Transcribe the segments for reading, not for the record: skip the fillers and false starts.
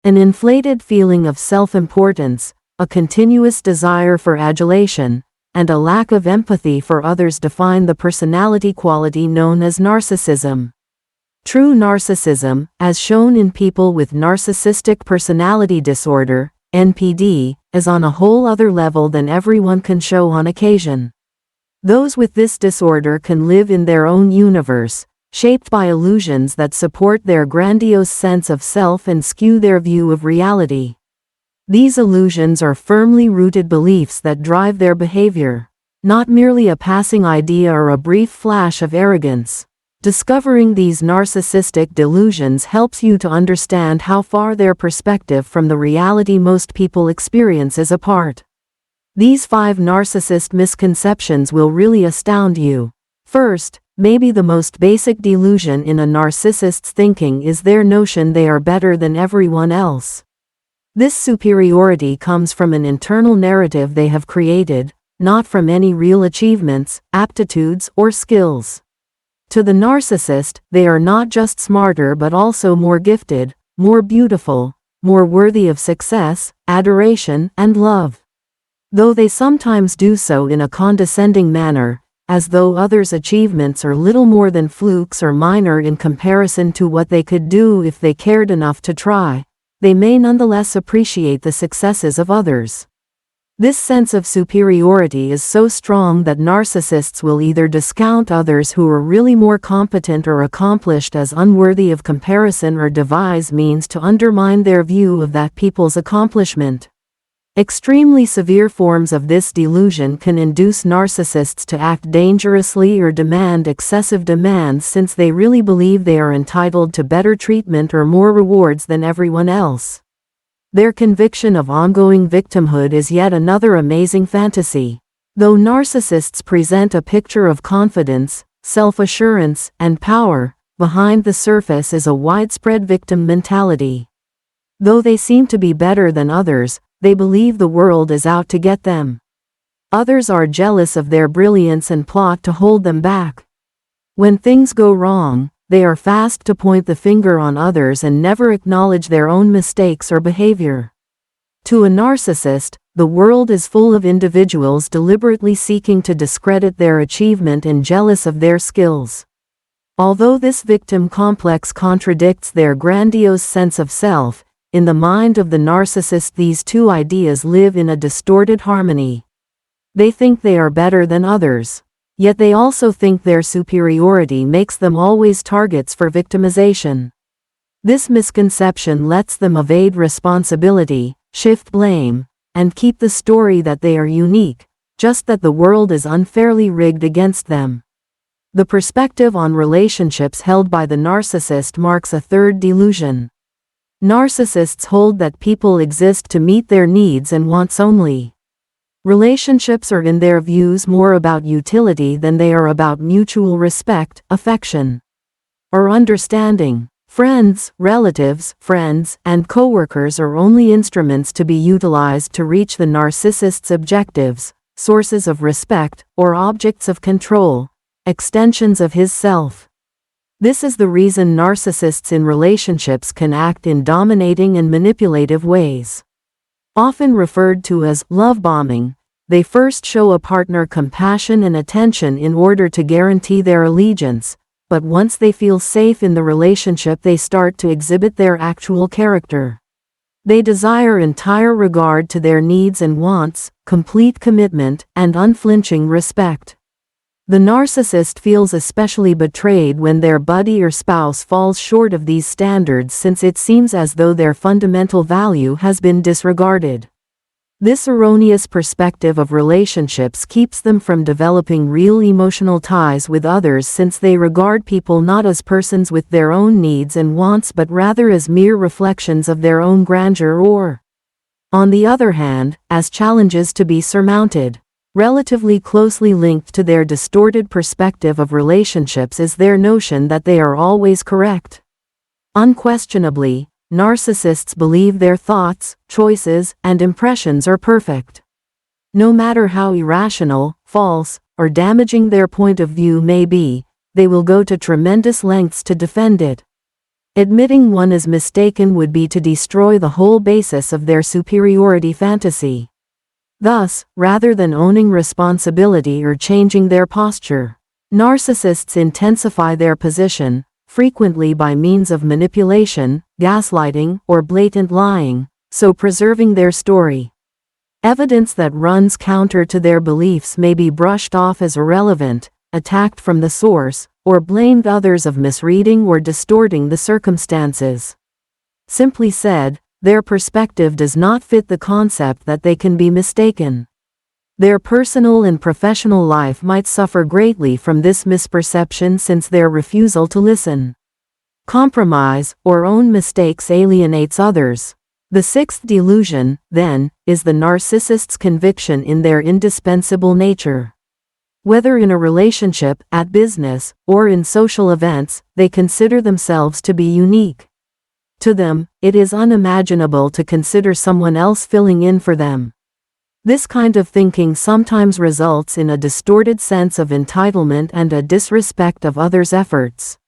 An inflated feeling of self-importance, a continuous desire for adulation, and a lack of empathy for others define the personality quality known as narcissism. True narcissism, as shown in people with narcissistic personality disorder, NPD, is on a whole other level than everyone can show on occasion. Those with this disorder can live in their own universe, shaped by illusions that support their grandiose sense of self and skew their view of reality. These illusions are firmly rooted beliefs that drive their behavior, not merely a passing idea or a brief flash of arrogance. Discovering these narcissistic delusions helps you to understand how far their perspective from the reality most people experience is apart. These 5 narcissist misconceptions will really astound you. First, maybe the most basic delusion in a narcissist's thinking is their notion they are better than everyone else. This superiority comes from an internal narrative they have created, not from any real achievements, aptitudes, or skills. To the narcissist, they are not just smarter but also more gifted, more beautiful, more worthy of success, adoration, and love. Though they sometimes do so in a condescending manner, as though others' achievements are little more than flukes or minor in comparison to what they could do if they cared enough to try, they may nonetheless appreciate the successes of others. This sense of superiority is so strong that narcissists will either discount others who are really more competent or accomplished as unworthy of comparison or devise means to undermine their view of that people's accomplishment. Extremely severe forms of this delusion can induce narcissists to act dangerously or demand excessive demands since they really believe they are entitled to better treatment or more rewards than everyone else. Their conviction of ongoing victimhood is yet another amazing fantasy. Though narcissists present a picture of confidence, self-assurance, and power, behind the surface is a widespread victim mentality. Though they seem to be better than others, they believe the world is out to get them. Others are jealous of their brilliance and plot to hold them back. When things go wrong, they are fast to point the finger on others and never acknowledge their own mistakes or behavior. To a narcissist, the world is full of individuals deliberately seeking to discredit their achievement and jealous of their skills. Although this victim complex contradicts their grandiose sense of self, in the mind of the narcissist these two ideas live in a distorted harmony. They think they are better than others. Yet they also think their superiority makes them always targets for victimization. This misconception lets them evade responsibility, shift blame, and keep the story that they are unique, just that the world is unfairly rigged against them. The perspective on relationships held by the narcissist marks a third delusion. Narcissists hold that people exist to meet their needs and wants only. Relationships are in their views more about utility than they are about mutual respect, affection, or understanding. Friends, relatives, and coworkers are only instruments to be utilized to reach the narcissist's objectives, sources of respect, or objects of control, extensions of his self. This is the reason narcissists in relationships can act in dominating and manipulative ways. Often referred to as love bombing, they first show a partner compassion and attention in order to guarantee their allegiance, but once they feel safe in the relationship they start to exhibit their actual character. They desire entire regard to their needs and wants, complete commitment, and unflinching respect. The narcissist feels especially betrayed when their buddy or spouse falls short of these standards since it seems as though their fundamental value has been disregarded. This erroneous perspective of relationships keeps them from developing real emotional ties with others since they regard people not as persons with their own needs and wants but rather as mere reflections of their own grandeur or, on the other hand, as challenges to be surmounted. Relatively closely linked to their distorted perspective of relationships is their notion that they are always correct. Unquestionably, narcissists believe their thoughts, choices, and impressions are perfect. No matter how irrational, false, or damaging their point of view may be, they will go to tremendous lengths to defend it. Admitting one is mistaken would be to destroy the whole basis of their superiority fantasy. Thus, rather than owning responsibility or changing their posture, narcissists intensify their position, frequently by means of manipulation, gaslighting, or blatant lying, so preserving their story. Evidence that runs counter to their beliefs may be brushed off as irrelevant, attacked from the source, or blamed others of misreading or distorting the circumstances. Simply said, their perspective does not fit the concept that they can be mistaken. Their personal and professional life might suffer greatly from this misperception since their refusal to listen, compromise, or own mistakes alienates others. The sixth delusion, then, is the narcissist's conviction in their indispensable nature. Whether in a relationship, at business, or in social events, they consider themselves to be unique. To them, it is unimaginable to consider someone else filling in for them. This kind of thinking sometimes results in a distorted sense of entitlement and a disrespect of others' efforts.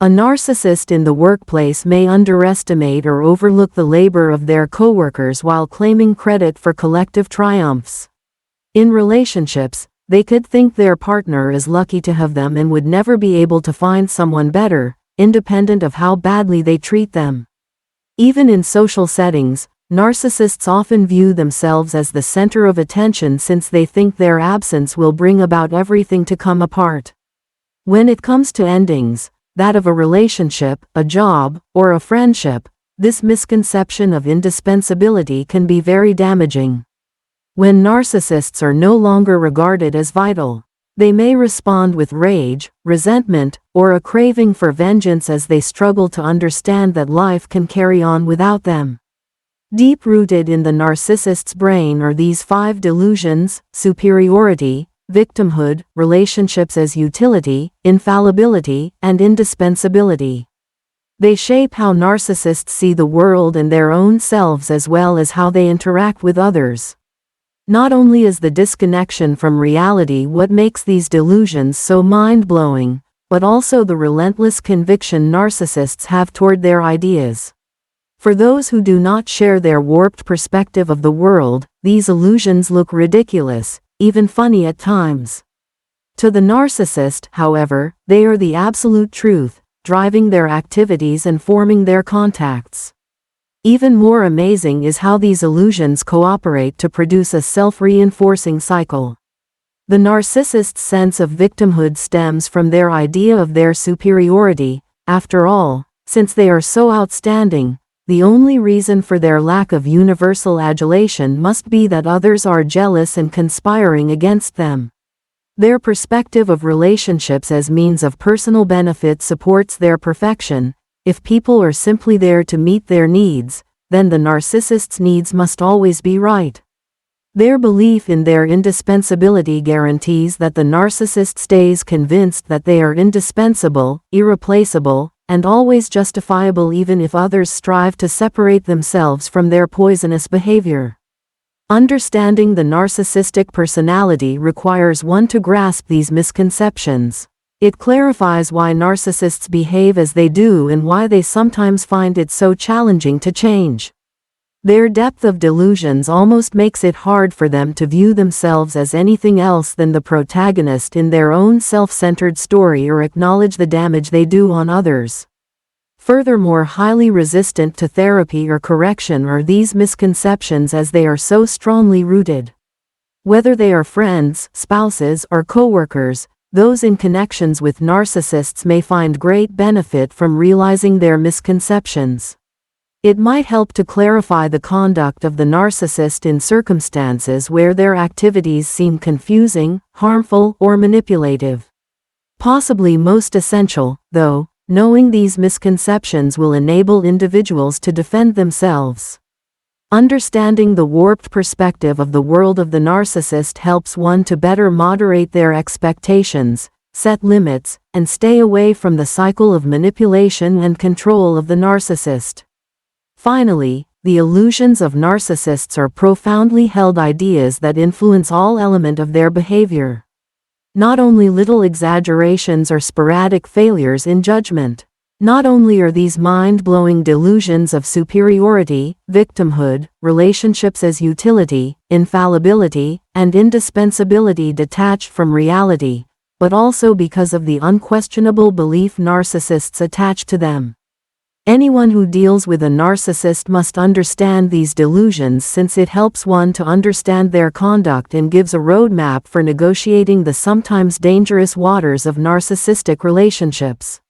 A narcissist in the workplace may underestimate or overlook the labor of their coworkers while claiming credit for collective triumphs. In relationships, they could think their partner is lucky to have them and would never be able to find someone better, independent of how badly they treat them. Even in social settings, narcissists often view themselves as the center of attention since they think their absence will bring about everything to come apart. When it comes to endings, that of a relationship, a job, or a friendship, this misconception of indispensability can be very damaging. When narcissists are no longer regarded as vital, they may respond with rage, resentment, or a craving for vengeance as they struggle to understand that life can carry on without them. Deep-rooted in the narcissist's brain are these 5 delusions: superiority, victimhood, relationships as utility, infallibility, and indispensability. They shape how narcissists see the world and their own selves as well as how they interact with others. Not only is the disconnection from reality what makes these delusions so mind-blowing, but also the relentless conviction narcissists have toward their ideas. For those who do not share their warped perspective of the world, these illusions look ridiculous, even funny at times. To the narcissist, however, they are the absolute truth, driving their activities and forming their contacts. Even more amazing is how these illusions cooperate to produce a self-reinforcing cycle. The narcissist's sense of victimhood stems from their idea of their superiority. After all, since they are so outstanding, the only reason for their lack of universal adulation must be that others are jealous and conspiring against them. Their perspective of relationships as means of personal benefit supports their perfection. If people are simply there to meet their needs, then the narcissist's needs must always be right. Their belief in their indispensability guarantees that the narcissist stays convinced that they are indispensable, irreplaceable, and always justifiable even if others strive to separate themselves from their poisonous behavior. Understanding the narcissistic personality requires one to grasp these misconceptions. It clarifies why narcissists behave as they do and why they sometimes find it so challenging to change. Their depth of delusions almost makes it hard for them to view themselves as anything else than the protagonist in their own self-centered story or acknowledge the damage they do on others. Furthermore, highly resistant to therapy or correction are these misconceptions as they are so strongly rooted. Whether they are friends, spouses, or coworkers, those in connections with narcissists may find great benefit from realizing their misconceptions. It might help to clarify the conduct of the narcissist in circumstances where their activities seem confusing, harmful, or manipulative. Possibly most essential, though, knowing these misconceptions will enable individuals to defend themselves. Understanding the warped perspective of the world of the narcissist helps one to better moderate their expectations, set limits, and stay away from the cycle of manipulation and control of the narcissist. Finally, the illusions of narcissists are profoundly held ideas that influence all element of their behavior. Not only little exaggerations or sporadic failures in judgment. Not only are these mind-blowing delusions of superiority, victimhood, relationships as utility, infallibility, and indispensability detached from reality, but also because of the unquestionable belief narcissists attach to them. Anyone who deals with a narcissist must understand these delusions, since it helps one to understand their conduct and gives a roadmap for negotiating the sometimes dangerous waters of narcissistic relationships.